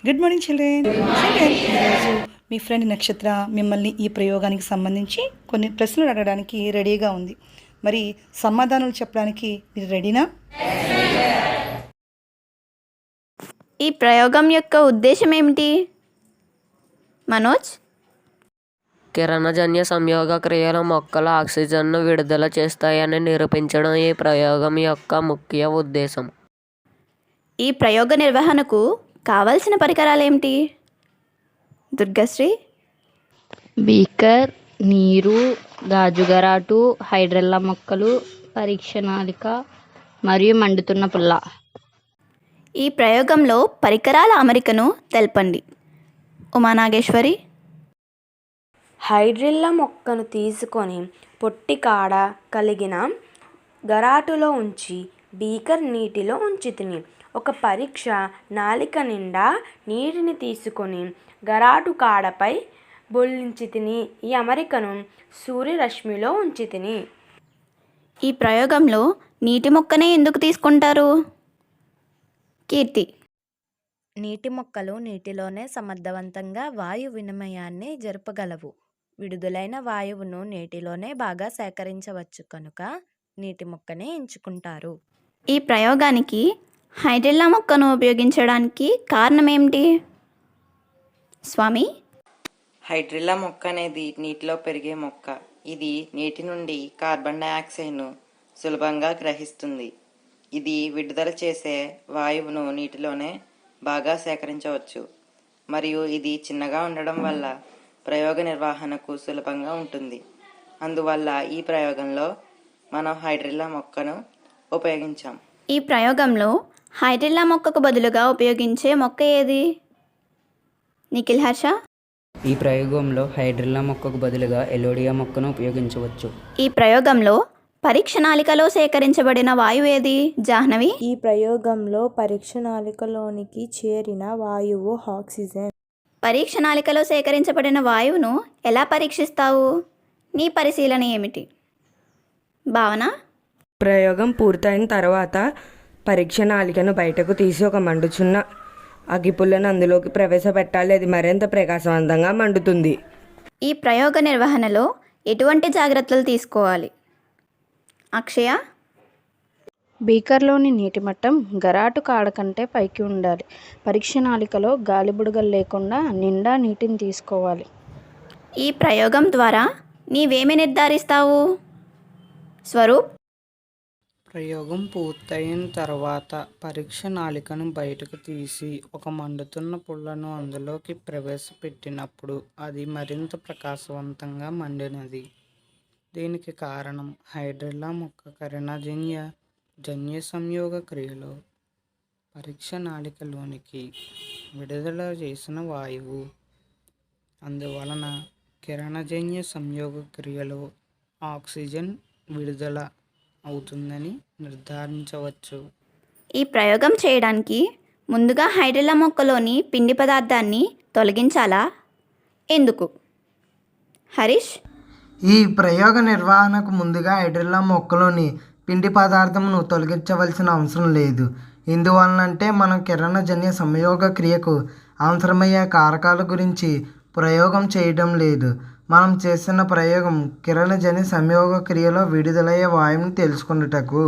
Good morning children. ఈరోజు మీ friend నక్షత్ర మిమ్మల్ని ఈ ప్రయోగానికి సంబంధించి కొన్ని ప్రశ్నలు అడగడానికి రెడీగా ఉంది. మరి సమాధానాలు చెప్పడానికి మీరు రెడీనా? ఈ ప్రయోగం యొక్క ఉద్దేశం ఏమిటి మనోజ్? కిరణజన్య సంయోగ క్రియలు మొక్కలు ఆక్సిజన్ను విడుదల చేస్తాయని నిరూపించడం ఈ ప్రయోగం యొక్క ముఖ్య ఉద్దేశం. ఈ ప్రయోగ నిర్వహణకు కావలసిన పరికరాలు ఏమిటి దుర్గశ్రీ? బీకర్, నీరు, గాజుగరాటు, హైడ్రిల్లా మొక్కలు, పరీక్ష నాళిక మరియు మండుతున్న పుల్ల. ఈ ప్రయోగంలో పరికరాల అమరికను తెలపండి. ఉమానాగేశ్వరి. హైడ్రిల్లా మొక్కను తీసుకొని పొట్టి కాడ కలిగిన గరాటులో ఉంచి బీకర్ నీటిలో ఉంచితిని. ఒక పరీక్ష నాళిక నిండా నీటిని తీసుకొని గరాటు కాడపై బొల్లించితిని. ఈ అమరికను సూర్యరశ్మిలో ఉంచితిని. ఈ ప్రయోగంలో నీటి మొక్కనే ఎందుకు తీసుకుంటారు కీర్తి? నీటి మొక్కలు నీటిలోనే సమర్థవంతంగా వాయు వినిమయాన్ని జరపగలవు. విడుదలైన వాయువును నీటిలోనే బాగా సేకరించవచ్చు కనుక నీటి మొక్కనే ఎంచుకుంటారు. ఈ ప్రయోగానికి హైడ్రిల్లా మొక్కను ఉపయోగించడానికి కారణం ఏమిటి స్వామి? హైడ్రిల్లా మొక్క అనేది నీటిలో పెరిగే మొక్క. ఇది నీటి నుండి కార్బన్ డయాక్సైడ్ను సులభంగా గ్రహిస్తుంది. ఇది విడుదల చేసే వాయువును నీటిలోనే బాగా సేకరించవచ్చు. మరియు ఇది చిన్నగా ఉండడం వల్ల ప్రయోగ నిర్వహణకు సులభంగా ఉంటుంది. అందువల్ల ఈ ప్రయోగంలో మనం హైడ్రిల్లా మొక్కను ఉపయోగించాం. ఈ ప్రయోగంలో హైడ్రిల్లా మొక్కకు బదులుగా ఉపయోగించే మొక్క ఏది నిఖిల్ హర్ష? ఈ ప్రయోగంలో హైడ్రిల్లా మొక్కకు బదులుగా ఎలోడియా మొక్కను ఉపయోగించవచ్చు. ఈ ప్రయోగంలో పరీక్ష నాళికలో సేకరించబడిన వాయువు ఏది జాహ్నవి? ఈ ప్రయోగంలో పరీక్ష నాళికలోనికి చేరిన వాయువు ఆక్సిజన్. పరీక్ష నాళికలో సేకరించబడిన వాయువును ఎలా పరీక్షిస్తావు? నీ పరిశీలన ఏమిటి భావన? ప్రయోగం పూర్తయిన తర్వాత పరీక్ష నాళికను బయటకు తీసి ఒక మండుచున్న అగ్గిపుల్లను అందులోకి ప్రవేశపెట్టాలి. అది మరింత ప్రకాశవంతంగా మండుతుంది. ఈ ప్రయోగ నిర్వహణలో ఎటువంటి జాగ్రత్తలు తీసుకోవాలి అక్షయ? బీకర్లోని నీటి మట్టం గరాటు కాడ కంటే పైకి ఉండాలి. పరీక్ష నాళికలో గాలి బుడగలు లేకుండా నిండా నీటిని తీసుకోవాలి. ఈ ప్రయోగం ద్వారా నీవేమి నిర్ధారిస్తావు స్వరూప్? ప్రయోగం పూర్తయిన తర్వాత పరీక్ష నాళికను బయటకు తీసి ఒక మండుతున్న పుల్లను అందులోకి ప్రవేశపెట్టినప్పుడు అది మరింత ప్రకాశవంతంగా మండినది. దీనికి కారణం హైడ్రిల్లా మొక్క కిరణజన్య సంయోగ క్రియలో పరీక్ష నాళికలోనికి విడుదల చేసిన వాయువు. అందువలన కిరణజన్య సంయోగ క్రియలో ఆక్సిజన్ విడుదల అవుతుందని నిర్ధారించవచ్చు. ఈ ప్రయోగం చేయడానికి ముందుగా హైడ్రిల్లా మొక్కలోని పిండి పదార్థాన్ని తొలగించాలా? ఎందుకు హరీష్? ఈ ప్రయోగ నిర్వహణకు ముందుగా హైడ్రిల్లా మొక్కలోని పిండి పదార్థమును తొలగించవలసిన అవసరం లేదు. ఎందువలనంటే మనం కిరణజన్య సంయోగ క్రియకు అవసరమయ్యే కారకాల గురించి ప్రయోగం చేయడం లేదు. మనం చేస్తున్న ప్రయోగం కిరణజన్య సంయోగ క్రియలో విడుదలయ్యే వాయువుని తెలుసుకున్నటకు.